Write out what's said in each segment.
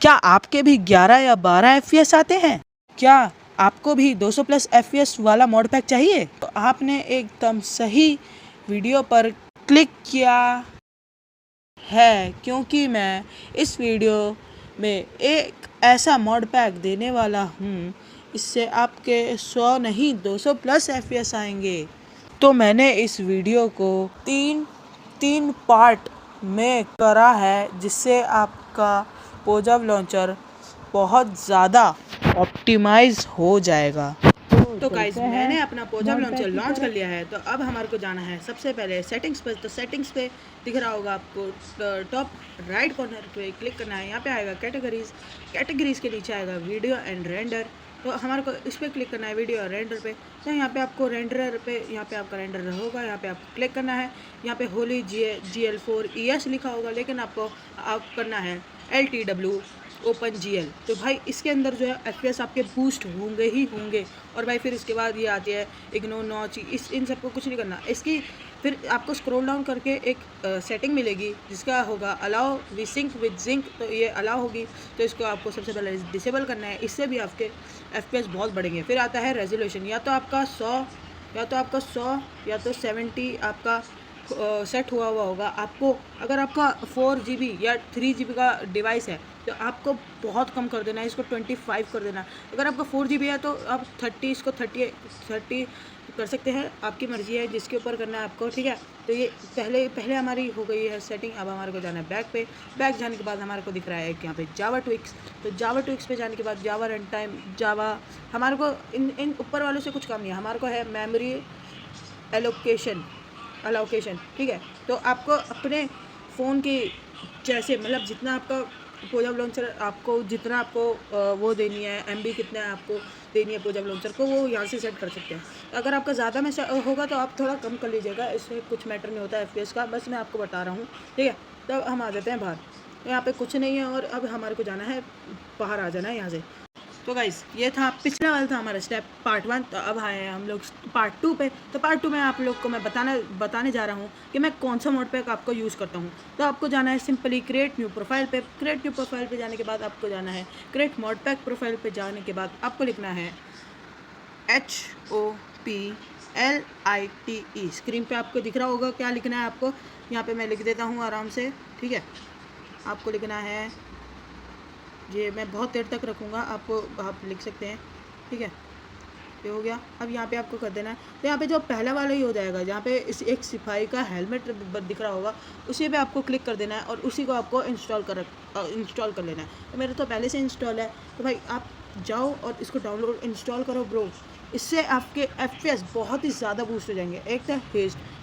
क्या आपके भी 11 या 12 FPS आते हैं? क्या आपको भी 200 प्लस FPS वाला मॉड पैक चाहिए? तो आपने एकदम सही वीडियो पर क्लिक किया है, क्योंकि मैं इस वीडियो में एक ऐसा मॉड पैक देने वाला हूँ, इससे आपके 100 नहीं 200 प्लस FPS आएंगे। तो मैंने इस वीडियो को तीन पार्ट में करा है, जिससे आपका पोजव लॉन्चर बहुत ज़्यादा ऑप्टिमाइज हो जाएगा। तो गाइस, मैंने अपना पोजव लॉन्चर लॉन्च कर लिया है। तो अब हमारे को जाना है सबसे पहले सेटिंग्स पर। तो सेटिंग्स पे दिख रहा होगा आपको, टॉप राइट कॉर्नर पे क्लिक करना है। यहाँ पे आएगा कैटेगरीज के नीचे आएगा वीडियो एंड रेंडर। तो हमारे को इस पर क्लिक करना है, वीडियो और रेंडर पे। तो यहाँ पे आपको रेंडर पे, यहाँ पे आपका रेंडर होगा, यहाँ पे आपको क्लिक करना है। यहाँ पे होली GL4ES लिखा होगा, लेकिन आपको करना है LTW OpenGL। तो भाई इसके अंदर जो है FPS आपके बूस्ट होंगे ही होंगे। और भाई फिर इसके बाद ये आती है इग्नोर नॉच, इन सबको कुछ नहीं करना। इसकी फिर आपको स्क्रॉल डाउन करके एक सेटिंग मिलेगी, जिसका होगा allow we sink with zinc. तो ये अलाउ होगी, तो इसको आपको सबसे पहले डिसेबल करना है। इससे भी आपके FPS बहुत बढ़ेंगे। फिर आता है रेजोल्यूशन, या तो आपका 100 या तो 70 आपका सेट हुआ होगा। आपको अगर आपका 4GB या 3GB का डिवाइस है तो आपको बहुत कम कर देना है, इसको 25 कर देना है। अगर आपका 4GB है तो आप 30 इसको 30 कर सकते हैं, आपकी मर्ज़ी है जिसके ऊपर करना है आपको, ठीक है। तो ये पहले हमारी हो गई है सेटिंग। अब हमारे को जाना है बैक जाने के बाद हमारे को दिख रहा है यहाँ पे जावा ट्विक्स। तो जावा ट्विक्स पे जाने के बाद जावा रन टाइम जावा, हमारे को इन ऊपर वालों से कुछ काम नहीं है। हमारे को है मेमोरी अलोकेशन, ठीक है। तो आपको अपने फ़ोन की जैसे, मतलब जितना आपका पोजव लॉन्चर आपको जितना आपको वो देनी है, MB कितना है आपको देनी है पोजव लॉन्चर को, वो यहाँ से सेट कर सकते हैं। अगर आपका ज़्यादा में होगा तो आप थोड़ा कम कर लीजिएगा, इसमें कुछ मैटर नहीं होता है FPS का, बस मैं आपको बता रहा हूँ, ठीक है। तब हम आ जाते हैं बाहर। यहाँ पे कुछ नहीं है और अब हमारे को जाना है बाहर, आ जाना है यहाँ से। तो गाइस, ये था पिछला वाला था हमारा स्टेप पार्ट 1। तो अब आए हैं हम लोग पार्ट 2 पे। तो पार्ट 2 में आप लोग को मैं बताने जा रहा हूँ कि मैं कौन सा मोड पैक आपको यूज़ करता हूँ। तो आपको जाना है सिंपली क्रिएट न्यू प्रोफाइल पे। क्रिएट न्यू प्रोफाइल पे जाने के बाद आपको जाना है क्रिएट मोड पैक प्रोफाइल पे। जाने के बाद आपको लिखना है HOPLITE। स्क्रीन पे आपको दिख रहा होगा क्या लिखना है आपको। यहाँ पे मैं लिख देता हूँ आराम से, ठीक है। आपको लिखना है, ये मैं बहुत देर तक रखूँगा, आप लिख सकते हैं, ठीक है। ये हो गया। अब यहाँ पे आपको कर देना है। तो यहाँ पे जो पहला वाला ही हो जाएगा, जहाँ पे इस एक सिपाही का हेलमेट दिख रहा होगा, उसी पे आपको क्लिक कर देना है और उसी को आपको इंस्टॉल कर लेना है। तो मेरे तो पहले से इंस्टॉल है, तो भाई आप जाओ और इसको डाउनलोड इंस्टॉल करो ब्रो। इससे आपके FPS बहुत ही ज़्यादा बूस्ट हो जाएंगे। एक था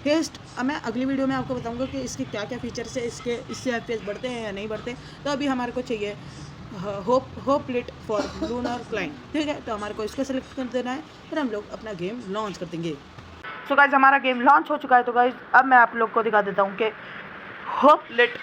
हेस्ट। अब मैं अगली वीडियो में आपको बताऊँगा कि इसके क्या क्या फीचर्स है, इससे FPS बढ़ते हैं या नहीं बढ़ते। तो अभी हमारे को चाहिए Hoplite for Lunar Client, ठीक है। तो हमारे को इसको सेलेक्ट कर देना है, फिर हम लोग अपना गेम लॉन्च कर देंगे। सो गाइज, हमारा गेम लॉन्च हो चुका है। तो गाइज, अब मैं आप लोग को दिखा देता हूँ कि Hoplite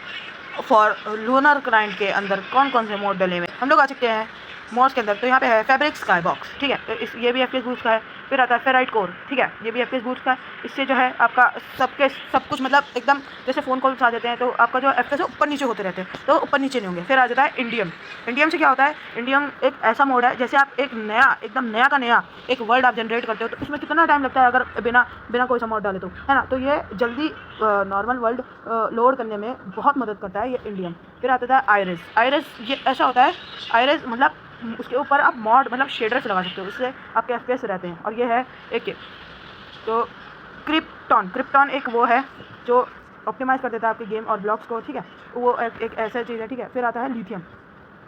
for Lunar Client के अंदर कौन कौन से मोड डले हुए। हम लोग आ चुके हैं मोड्स के अंदर। तो यहाँ पे है फैब्रिक स्काई बॉक्स, ठीक है। तो ये भी FPS बूस्ट का है। फिर आता है फेराइट कोर, ठीक है, ये भी FPS बूस्ट का है। इससे जो है आपका सब कुछ मतलब एकदम जैसे फ़ोन कॉल्स आ जाते हैं तो आपका जो FPS है ऊपर नीचे होते रहते हैं, तो ऊपर नीचे नहीं होंगे। फिर आ जाता है इंडियम से क्या होता है, इंडियम एक ऐसा मोड है जैसे आप एक एकदम नया का नया एक वर्ल्ड आप जनरेट करते हो, तो उसमें कितना टाइम लगता है अगर बिना कोई सा मोड डाले, तो है ना। तो ये जल्दी नॉर्मल वर्ल्ड लोड करने में बहुत मदद करता है ये इंडियम। फिर आता है आयरिस। ये ऐसा होता है, आयरिस मतलब उसके ऊपर आप मॉड मतलब शेडर्स लगा सकते हो, उससे आपके FPS रहते हैं। और ये है एक तो क्रिप्टॉन एक वो है जो ऑप्टिमाइज़ कर देता है आपके गेम और ब्लॉक्स को, ठीक है। वो एक ऐसा चीज़ है, ठीक है। फिर आता है लिथियम।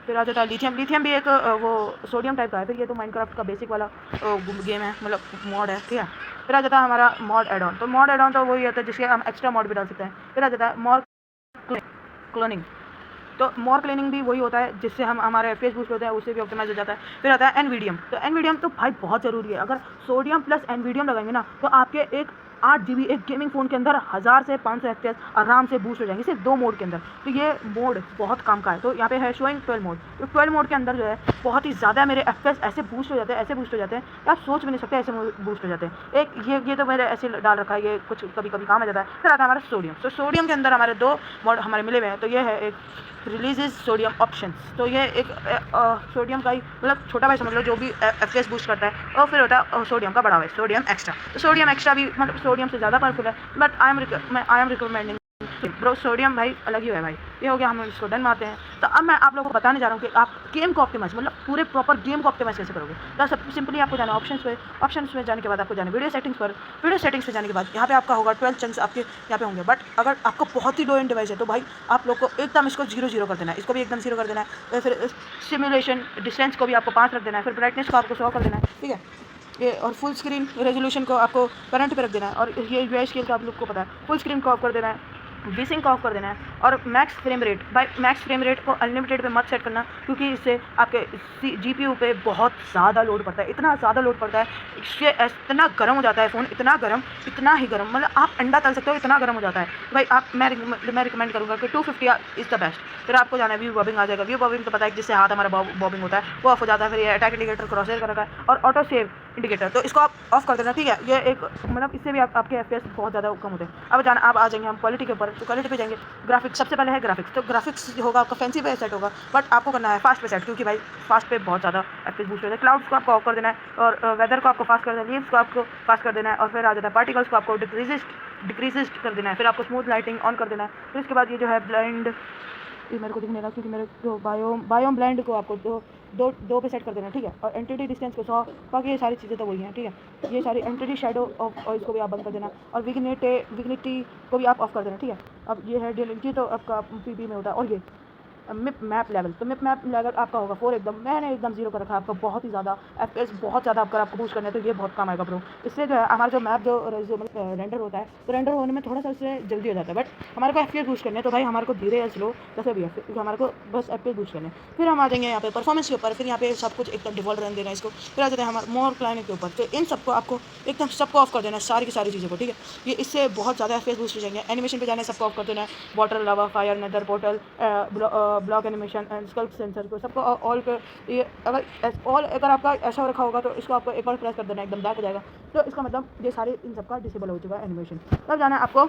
फिर आ जाता है लिथियम भी एक वो सोडियम टाइप का है। फिर ये तो माइनक्राफ्ट का बेसिक वाला गेम है, मतलब मॉड है, ठीक है। फिर आ जाता है हमारा मॉड एड ऑन। तो मॉड एड ऑन तो वही होता है जिसके हम एक्स्ट्रा मॉड भी डाल सकते हैं। फिर आ जाता है मोर क्लोनिंग। तो मोर क्लीनिंग भी वही होता है जिससे हम हमारे FPS बूस्ट होते हैं, उससे भी ऑप्टिमाइज हो जाता है। फिर आता है एनवीडियम। तो एनवीडियम तो भाई बहुत ज़रूरी है। अगर सोडियम प्लस एनवीडियम लगाएंगे ना, तो आपके एक 8 GB एक गेमिंग फ़ोन के अंदर 1000 से 500 FPS आराम से बूस्ट हो जाएंगे सिर्फ 2 मोड के अंदर। तो ये मोड बहुत काम का है। तो यहाँ पे है शोइंग 12 मोड। तो 12 मोड के अंदर जो है बहुत ही ज़्यादा मेरे FPS ऐसे बूस्ट हो जाते हैं, ऐसे बूस्ट हो जाते हैं आप सोच भी नहीं सकते, ऐसे बूस्ट हो जाते हैं। एक ये तो मैंने ऐसे डाल रखा है, ये कुछ कभी कभी काम आ जाता है। फिर आता है हमारा सोडियम। तो सोडियम के अंदर हमारे 2 मोड हमारे मिले हुए हैं। तो ये है एक रिलीजेज सोडियम ऑप्शंस। तो ये एक सोडियम का ही मतलब छोटा भाई समझ लो, जो भी FPS बूस्ट करता है। और फिर होता है सोडियम का बड़ा भाई सोडियम एक्स्ट्रा। तो सोडियम एक्स्ट्रा भी मतलब सोडियम से ज़्यादा पावरफुल है, but I am recommending bro sodium भाई अलग ही है भाई। ये हो गया, हम इसको डन मारते हैं। तो अब मैं आप लोगों को बताने जा रहा हूँ कि आप गेम को ऑप्टिमाइज मतलब पूरे प्रॉपर गेम को ऑप्टिमाइज कैसे करोगे। तो सब सिंपली आपको जाना ऑप्शंस में जाने के बाद आपको जाना वीडियो सेटिंग्स पे जाने के बाद यहाँ पे आपका होगा 12 चंक्स आपके यहाँ पे होंगे। बट अगर आपको बहुत ही लो एंड डिवाइस है तो भाई आप लोग को एकदम इसको 0 कर देना है, इसको भी एकदम 0 कर देना है। फिर सिमुलेशन डिस्टेंस को भी आपको 5 रख देना है। फिर ब्राइटनेस को आपको 100 कर देना है, ठीक है। ये और फुल स्क्रीन रेजोल्यूशन को आपको करंट पे रख देना है। और ये UI स्केल का आप लोग को पता है, फुल स्क्रीन को ऑफ कर देना है, वीसिंग को ऑफ कर देना है। और मैक्स फ्रेम रेट भाई मैक्स फ्रेम रेट को अनलिमिटेड पे मत सेट करना, क्योंकि इससे आपके GPU पे बहुत ज़्यादा लोड पड़ता है, इतना ज़्यादा लोड पड़ता है, इससे इतना गर्म हो जाता है फ़ोन, इतना ही गर्म मतलब आप अंडा तल सकते हो, इतना गर्म हो जाता है। भाई मैं रिकमेंड करूँगा कि 250 इज़ द बेस्ट। फिर आपको जाना है व्यू बॉबिंग आ जाएगा। व्यू बॉबिंग तो पता है जिससे हाथ हमारा बॉबिंग होता है वो ऑफ हो जाता है। फिर ये अटैक इंडिकेटर क्रॉसहेयर कर रखा है और ऑटो सेव इंडिकेटर, तो इसको आप ऑफ कर देना, ठीक है। ये एक मतलब इससे भी आपके FPS बहुत ज़्यादा कम होते हैं। अब आ जाएंगे हम क्वालिटी के ऊपर। तो क्वालिटी पे जाएंगे, ग्राफिक्स सबसे पहले है ग्राफिक्स। तो ग्राफिक्स होगा आपका फैंसी पे सेट होगा, बट आपको करना है फास्ट पे सेट, क्योंकि भाई फास्ट पे बहुत ज़्यादा FPS बूस्ट होता है। क्लाउड्स को आपको ऑफ कर देना है और वेदर को आपको फास्ट कर देना है, लीव्स को आपको फास्ट कर देना है। और फिर आ जाता है पार्टिकल्स को आपको डिक्रीजेस्ट कर देना है। फिर आपको स्मूथ लाइटिंग ऑन कर देना है। फिर इसके बाद ये जो है ब्लाइंड, ये मेरे को दिख नहीं रहा क्योंकि मेरे जो बायोम ब्लाइंड को आपको दो पे सेट कर देना, ठीक है। और एंटिटी डिस्टेंस को 100, बाकी ये सारी चीज़ें तो वही हैं, ठीक है। ये सारी एंटिटी शैडो ऑफ और इसको भी आप बंद कर देना। और विग्निटी को भी आप ऑफ कर देना, ठीक है। अब ये है ये तो आपका PP में होता है। और ये मैप लेवल, तो मैप लेवल आपका होगा 4 एकदम, मैंने एकदम 0 कर रखा है। आपका बहुत ही ज़्यादा FPS बहुत ज़्यादा अगर आपको बूस्ट करना है तो ये बहुत काम आएगा ब्रो। इससे जो है हमारा जो मैप जो रेंडर होता है तो रेंडर होने में थोड़ा सा उससे जल्दी हो जाता है। बट हमारे को FPS बूस्ट करना है तो भाई हमारे को धीरे या स्लो जैसे भी है, क्योंकि हमारे को बस FPS बूस्ट करना है। फिर हम आ जाएंगे यहाँ पे परफॉर्मेंस के ऊपर। फिर यहाँ पे सब कुछ एकदम डिफॉल्ट रहने देना है इसको। फिर आ जाते हैं हमारे मोर क्लाइनिक के ऊपर। तो इन सबको आपको एकदम सबको ऑफ कर देना है, सारी की सारी चीज़ों को, ठीक है। ये इससे बहुत ज़्यादा FPS बूस्ट हो जाएंगे। एनिमेशन पे जाने सबको ऑफ कर देना है, water, lava, fire, nether, portal, block animation, sculk sensor को सबको ऑल पे। ये अगर आपका ऐसा रखा होगा तो इसको आपको एक बार प्रेस कर देना, एकदम डार्क हो जाएगा। तो इसका मतलब ये सारे इन सबका डिसेबल हो चुका है एनिमेशन। तब जाना है आपको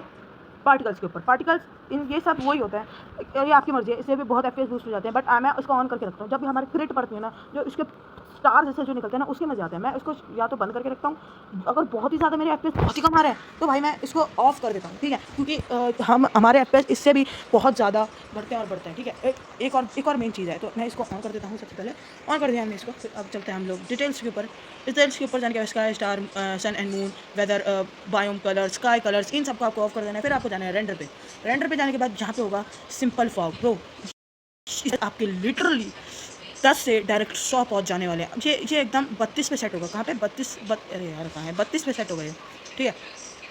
पार्टिकल्स के ऊपर। पार्टिकल्स इन ये सब वही होता है, ये आपकी मर्जी है, इससे भी बहुत FPS बूस्ट हो जाते हैं। बट मैं उसको ऑन करके रखता हूँ। जब भी हमारी क्रिट पड़ती है ना, जो इसके स्टार जैसे जो निकलते हैं ना, उसके मजे आते हैं। मैं उसको या तो बंद करके रखता हूँ, अगर बहुत ही ज़्यादा मेरे FPS बहुत ही कम आ रहे हैं तो भाई मैं इसको ऑफ कर देता हूँ, ठीक है। क्योंकि हमारे FPS इससे भी बहुत ज़्यादा बढ़ते हैं और बढ़ते हैं, ठीक है। एक और मेन चीज़ है, तो मैं इसको ऑन कर देता हूँ। सबसे पहले ऑन कर दिया हमने इसको। फिर अब चलते हैं हम लोग डिटेल्स के ऊपर। डिटेल्स के ऊपर जाने के sky, star, sun and moon, weather, biome colour, sky colours, इन सबको आपको ऑफ कर देना है। फिर आपको जाना है रेंडर पे। रेंडर पे जाने के बाद जहाँ पे होगा सिंपल फॉग ब्रो, आपके लिटरली 10 से डायरेक्ट 100 पहुँच जाने वाले हैं। ये एकदम 32 पे सेट होगा। कहाँ पे अरे यार कहाँ है, 32 पे सेट होगा ये, ठीक है।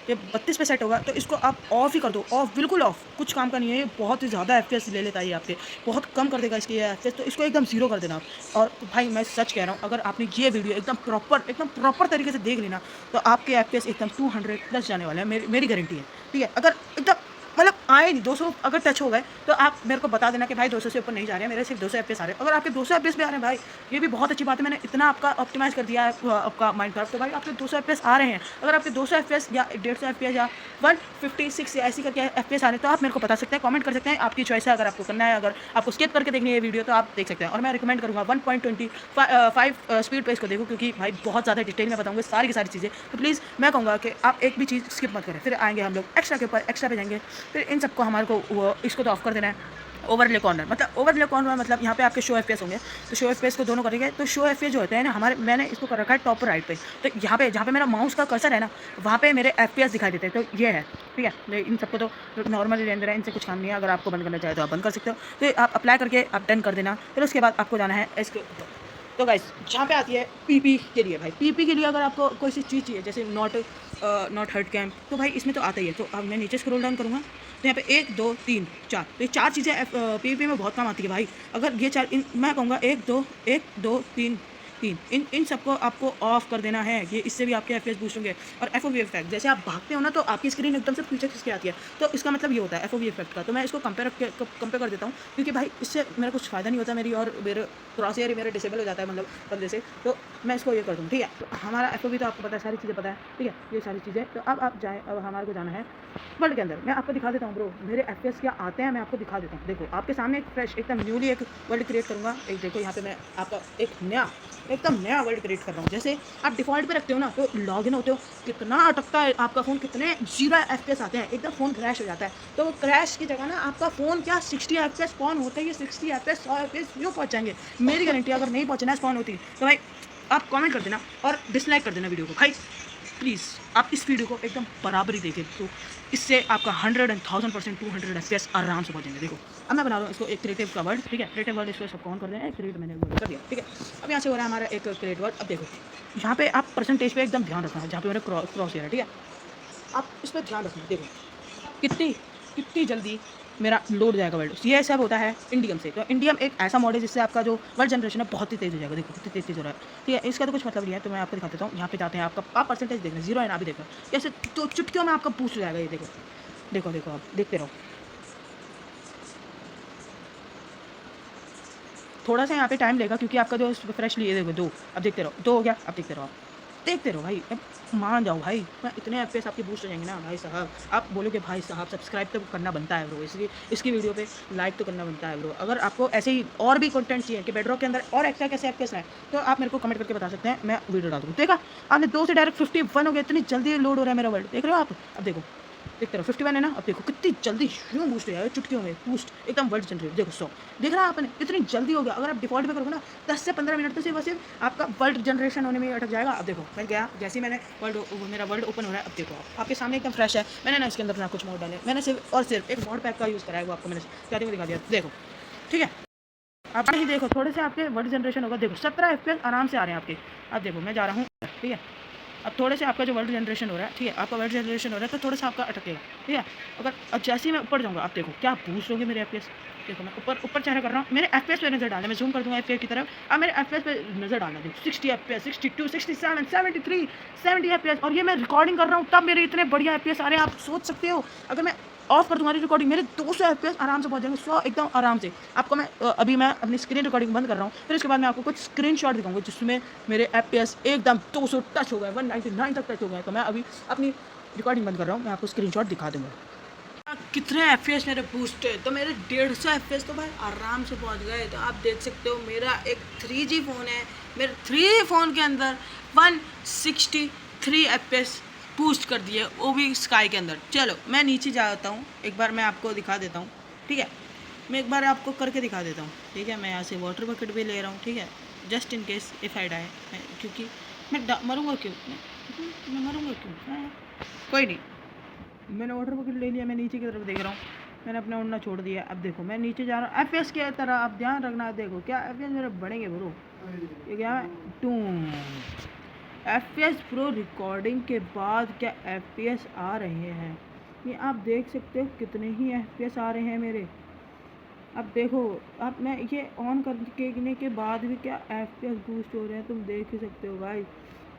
ये 32 पे सेट होगा तो इसको आप ऑफ ही कर दो, ऑफ, बिल्कुल ऑफ, कुछ काम का नहीं है। ये बहुत ही ज़्यादा FPS ले लेता है, ये आपके बहुत कम कर देगा इसकी FPS, तो इसको एकदम 0 कर देना आप। और भाई मैं सच कह रहा हूँ, अगर आपने ये वीडियो एकदम प्रॉपर तरीके से देख लेना तो आपके FPS एकदम 200+ जाने वाले हैं, मेरी गारंटी है, ठीक है। अगर एकदम मतलब आए नहीं 200 अगर टच हो गए तो आप मेरे को बता देना कि भाई 200 से ऊपर नहीं जा रहे हैं, मेरे सिर्फ 200 FPS आ रहे हैं। अगर आपके 200 FPS भी आ रहे हैं भाई, ये भी बहुत अच्छी बात है। मैंने इतना आपका ऑप्टिमाइज़ कर दिया है आपका माइनक्राफ्ट, तो भाई आपके 200 FPS आ रहे हैं। अगर आपके 200 FPS या 150 FPS या 156 या ऐसी करके FPS आ रहे हैं तो आप मेरे को बता सकते हैं, कमेंट कर सकते हैं। आपकी चॉइस है, अगर आपको करना है, अगर आपको स्किप करके देखनी है ये वीडियो तो आप देख सकते हैं। और मैं रिकमेंड करूँगा 1.25 स्पीड पे इसको देखो, क्योंकि भाई बहुत ज़्यादा डिटेल में बताऊँगा सारी की सारी चीज़ें। तो प्लीज़ मैं कहूँगा कि आप एक भी चीज़ स्किप मत करें। फिर आएंगे हम लोग एक्स्ट्रा के ऊपर, एक्स्ट्रा पे जाएंगे। फिर इन सबको हमारे को इसको तो ऑफ कर देना है। ओवरले कॉर्नर मतलब यहाँ पे आपके शो FPS होंगे, तो शो FPS को दोनों करेंगे। तो शो FPS जो होते हैं ना हमारे, मैंने इसको कर रखा है टॉप राइट पे। तो यहाँ पे जहाँ पे मेरा माउस का कर्सर है ना, वहाँ पे मेरे FPS दिखाई देते हैं। तो ये है, ठीक है। इन सबको तो नॉर्मली रहने देना है, इनसे कुछ काम नहीं है। अगर आपको बंद करना चाहे तो आप बंद कर सकते हो। तो आप अप्लाई करके आप डन कर देना। फिर उसके बाद आपको जाना है इसके ऊपर। तो गाइस जहाँ पे आती है PP के लिए, भाई PP के लिए अगर आपको कोई सी चीज़ चाहिए जैसे नॉट हर्ट कैम, तो भाई इसमें तो आता ही है। तो अब मैं नीचे स्क्रॉल डाउन करूँगा तो यहाँ पे 1 2 3 4, तो ये 4 चीज़ें PvP में बहुत काम आती है भाई। अगर ये 4 मैं कहूँगा 1 2 3 3 इन सबको आपको ऑफ कर देना है। ये इससे भी आपके एफपीएस बूस्ट होंगे। और एफओवी इफेक्ट, जैसे आप भागते हो ना तो आपकी स्क्रीन एकदम से पीछे खिसक आती है, तो इसका मतलब ये होता है एफओवी इफेक्ट का। तो मैं इसको कंपेयर कर देता हूँ, क्योंकि भाई इससे मेरा कुछ फ़ायदा नहीं होता मेरी, और मेरे क्रॉस एयर मेरे डिसेबल हो जाता है मतलब बंदे से, तो मैं इसको ये कर दूँ, ठीक है। तो हमारा एफओवी तो आपको पता है, सारी चीज़ें पता है, ठीक है, ये सारी चीज़ें। तो अब आप जाएँ, अब हमारे को जाना है वर्ल्ड के अंदर। मैं आपको दिखा देता हूँ ब्रो, मेरे एफपीएस क्या आते हैं, मैं आपको दिखा देता हूँ। देखो आपके सामने एक फ्रेश एकदम न्यूली एक वर्ल्ड क्रिएट करूँगा। एक देखो यहाँ पे मैं आपका एकदम नया वर्ल्ड क्रिएट कर रहा हूँ। जैसे आप डिफ़ॉल्ट पे रखते हो ना, तो लॉगिन होते हो, कितना अटकता है आपका फ़ोन, कितने 0 एफपीएस आते हैं, एकदम फ़ोन क्रैश हो जाता है। तो क्रैश की जगह ना आपका फ़ोन क्या 60 एफपीएस स्पॉन होते हैं, ये 60 एफपीएस 100 एफपीएस यूँ पहुँच जाएंगे, मेरी गारंटी। अगर नहीं पहुँचना स्पॉन होती तो भाई आप कमेंट कर देना और डिसलाइक कर देना वीडियो को। भाई प्लीज़ आप इस वीडियो को एकदम बराबरी देखें, तो इससे आपका 100 and 1000% 200 एफपीएस आराम से पहुँचेंगे। देखो अब मैं बना रहा हूँ इसको एक क्रिएटिव का वर्ड, ठीक है, क्रिएटिव वर्ड इसको सबको ऑन कर देना है, क्रिएट मैंने वर्ड कर दिया, ठीक है। अब यहाँ से हो रहा है हमारा एक क्रिएट वर्ड। अब देखो यहाँ पे आप परसेंटेज पे एकदम ध्यान रखना है, जहाँ पे मेरा क्रॉस है, ठीक है, आप इस पर ध्यान रखना। देखो कितनी जल्दी मेरा लोड जाएगा वर्ल्ड। ये सब होता है इंडियम से। तो इंडियम एक ऐसा मॉड है जिससे आपका जो वर्ल्ड जनरेशन है बहुत ही तेज़ हो जाएगा। देखो कितनी तेज़ हो रहा है, ठीक है। इसका तो कुछ मतलब नहीं है, तो मैं आपको दिखा देता हूँ। यहाँ पे जाते हैं, आपका आप परसेंटेज देखना 0 है ना, अभी देखो कैसे तो चुटकियों में आपका बूस्ट हो जाएगा। ये देखो आप देखते रहो। थोड़ा सा यहाँ पे टाइम लेगा क्योंकि आपका जो फ्रेश लिए देखो 2, अब देखते रहो 2 हो गया। अब देखते रहो भाई, अब मान जाओ भाई, मैं इतने एफपीएस आपके बूस्ट हो जाएंगे ना भाई साहब। आप बोलोगे भाई साहब सब्सक्राइब तो करना बनता है ब्रो, इसलिए इसकी वीडियो पे लाइक तो करना बनता है ब्रो। अगर आपको ऐसे ही और भी कंटेंट चाहिए कि बेडरॉक के अंदर और एक्स्ट्रा कैसे एफपीएस है, तो आप मेरे को कमेंट करके बता सकते हैं, मैं वीडियो डाल दूँगा। देखा आपने 2 से डायरेक्ट 51 हो गया, इतनी जल्दी लोड हो रहा है मेरा वर्ल्ड, देख रहे हो आप। अब देखो देखते रहो 51 है ना, अब देखो कितनी जल्दी यूँ बूस्ट हो जाएगा, चुटकियों में बूस्ट एकदम वर्ल्ड जनरेट। देखो 100 देख रहा है आपने, इतनी जल्दी हो गया। अगर आप डिफॉल्ट पे करोगे ना 10 से 15 मिनट तो सिर्फ आपका वर्ल्ड जनरेशन होने में अटक जाएगा। अब देखो मैं गया, जैसे ही मैंने मेरा वर्ल्ड ओपन हो रहा है। अब देखो आपके सामने एकदम फ्रेश है। मैंने ना इसके अंदर ना कुछ मोड डाले, मैंने सिर्फ एक मॉड पैक का यूज़ करा है, वो आपको मैंने स्टार्टिंग में दिखा दिया। देखो ठीक है, आप नहीं देखो थोड़े से आपके वर्ल्ड जनरेशन होगा। देखो 17 एफपीएस आराम से आ रहे हैं आपके। अब देखो मैं जा रहा हूँ, ठीक है। अब थोड़े से आपका जो वर्ल्ड जनरेशन हो रहा है, ठीक है, आपका वर्ल्ड जनरेशन हो रहा है, तो थोड़ा सा आपका अटकेगा, ठीक है। अगर अब जैसे ही मैं ऊपर जाऊँगा, आप देखो क्या बूस्ट होगी मेरे एफपीएस। देखो मैं ऊपर चेहरा कर रहा हूँ, मेरे एफपीएस पे नजर डालना, मैं जूम कर दूँगा एफपीएस की तरफ। अब मेरे एफपीएस पे नजर डालना, देखो 60 एफपीएस, 62, 67, 73, 70 एफपीएस। और ये मैं रिकॉर्डिंग कर रहा हूँ तब मेरे इतने बढ़िया एफपीएस आ रहे हैं। आप सोच सकते हो, अगर मैं ऑफ कर दूँगा रिकॉर्डिंग, मेरे 200 एफपीएस आराम से पहुँच जाएंगे, 100 एकदम आराम से। आपको मैं अभी मैं अपनी स्क्रीन रिकॉर्डिंग बंद कर रहा हूँ, फिर उसके बाद मैं आपको कुछ स्क्रीनशॉट दिखाऊंगा जिसमें मेरे एफपीएस एकदम 200 टच हो गए, 199 तक टच हो गए। तो मैं अभी अपनी रिकॉर्डिंग बंद कर रहा हूँ, मैं आपको स्क्रीनशॉट दिखा दूँगा कितने एफपीएस मेरे बूस्ट है। तो मेरे 150 एफपीएस तो भाई आराम से पहुँच गए। तो आप देख सकते हो मेरा एक 3G फ़ोन है, मेरे 3G फ़ोन के अंदर 163 एफपीएस बूस्ट कर दिए, वो भी स्काई के अंदर। चलो मैं नीचे जाता हूँ, एक बार मैं आपको दिखा देता हूँ, ठीक है। मैं एक बार आपको करके दिखा देता हूँ, ठीक है। मैं यहाँ से वाटर बकेट भी ले रहा हूँ, ठीक है, just in case if I die, क्योंकि मैं मरूँगा क्यों, मैं मरूँगा क्यों, कोई नहीं। मैंने वाटर बकेट ले लिया, मैं नीचे की तरफ देख रहा हूँ, मैंने अपना उड़ना छोड़ दिया। अब देखो मैं नीचे जा रहा हूँ एफपीएस की तरह, आप ध्यान रखना। देखो क्या एफपीएस मेरे बढ़ेंगे ब्रो, ये क्या है एफपीएस प्रो रिकॉर्डिंग के बाद क्या एफपीएस आ रहे हैं, ये आप देख सकते हो कितने ही एफपीएस आ रहे हैं मेरे। अब देखो अब मैं ये ऑन करने के बाद भी क्या एफपीएस बूस्ट हो रहे हैं, तुम देख ही सकते हो भाई।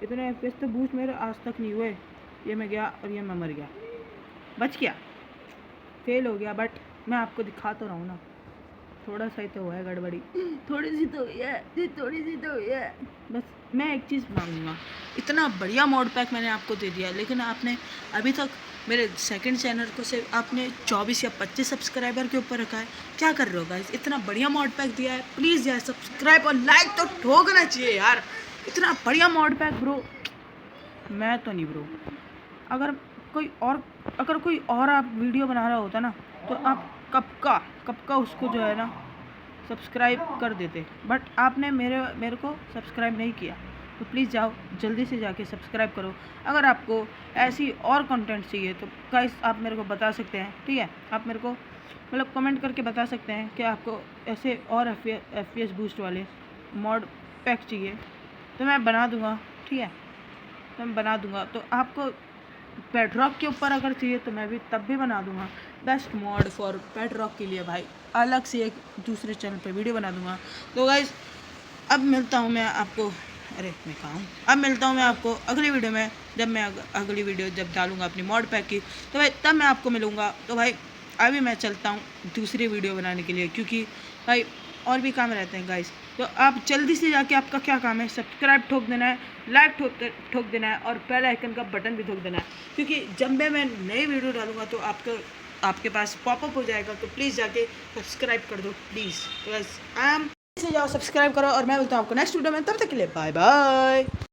इतने एफपीएस तो बूस्ट मेरे आज तक नहीं हुए। ये मैं गया और ये मैं मर गया, बच गया, फेल हो गया, बट मैं आपको दिखा तो रहा हूँ ना, थोड़ा सा ही तो हुआ है गड़बड़ी, थोड़ी सी तो हुई है। बस मैं एक चीज़ मांगूंगा, इतना बढ़िया मॉड पैक मैंने आपको दे दिया, लेकिन आपने अभी तक मेरे सेकंड चैनल को से आपने 24 या 25 सब्सक्राइबर के ऊपर रखा है। क्या कर रहे हो गाइस, इतना बढ़िया मॉड पैक दिया है, प्लीज़ यार सब्सक्राइब और लाइक तो ठोकना चाहिए यार। इतना बढ़िया मॉड पैक ब्रो, मैं तो नहीं ब्रो। अगर कोई और आप वीडियो बना रहा होता ना, तो आप कब का उसको जो है ना सब्सक्राइब कर देते, बट आपने मेरे को सब्सक्राइब नहीं किया। तो प्लीज़ जाओ जल्दी से जाके सब्सक्राइब करो। अगर आपको ऐसी और कंटेंट चाहिए तो गाइस आप मेरे को बता सकते हैं, ठीक है। आप मेरे को मतलब कमेंट करके बता सकते हैं कि आपको ऐसे और एफपीएस बूस्ट वाले मॉड पैक चाहिए, तो मैं बना दूँगा, ठीक है, तो मैं बना दूँगा। तो आपको बेडरॉक के ऊपर अगर चाहिए तो मैं भी तब भी बना दूँगा, बेस्ट मॉड फॉर बेडरॉक के लिए भाई, अलग से एक दूसरे चैनल पे वीडियो बना दूँगा। तो गाइस अब मिलता हूँ मैं आपको अरे मैं कहाँ हूँ। अब मिलता हूँ मैं आपको अगली वीडियो में, जब मैं अगली वीडियो जब डालूँगा अपनी मॉड पैक की, तो भाई तब मैं आपको मिलूँगा। तो भाई अभी मैं चलता हूँ दूसरी वीडियो बनाने के लिए, क्योंकि भाई और भी काम रहते हैं गाइस। तो आप जल्दी से जाके, आपका क्या काम है, सब्सक्राइब ठोक देना है, लाइक ठोक देना है और बेल आइकन का बटन भी ठोक देना है, क्योंकि जब मैं नई वीडियो डालूँगा तो आपके पास पॉपअप हो जाएगा। तो प्लीज़ जाके सब्सक्राइब कर दो प्लीज़। तो से जाओ सब्सक्राइब करो और मैं मिलता हूँ आपको नेक्स्ट वीडियो में। तब तक के लिए बाय बाय।